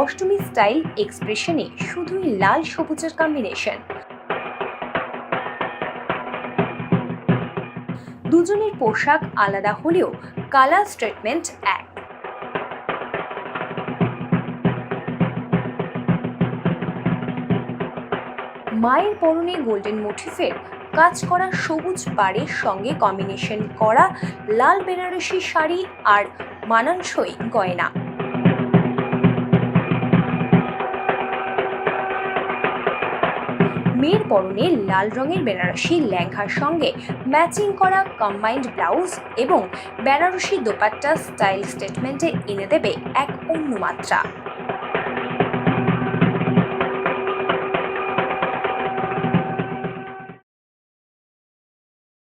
Ashtami style এক্সপ্রেশনে শুধুই লাল সবুজের কম্বিনেশন। দুজনের পোশাক আলাদা হলেও কালার স্টেটমেন্ট এক। মায়ের পরনে গোল্ডেন মোটিফের কাজ করা সবুজ পাড়ের সঙ্গে কম্বিনেশন করা লাল বেনারসি শাড়ি আর মানানসই গয়না। মেয়ের পরনে লাল রঙের বেনারসি লেহেঙ্গার সঙ্গে ম্যাচিং করা কম্বাইন্ড ব্লাউজ এবং বেনারসি দোপাট্টা স্টাইল স্টেটমেন্টে এনে দেবে এক অন্য মাত্রা।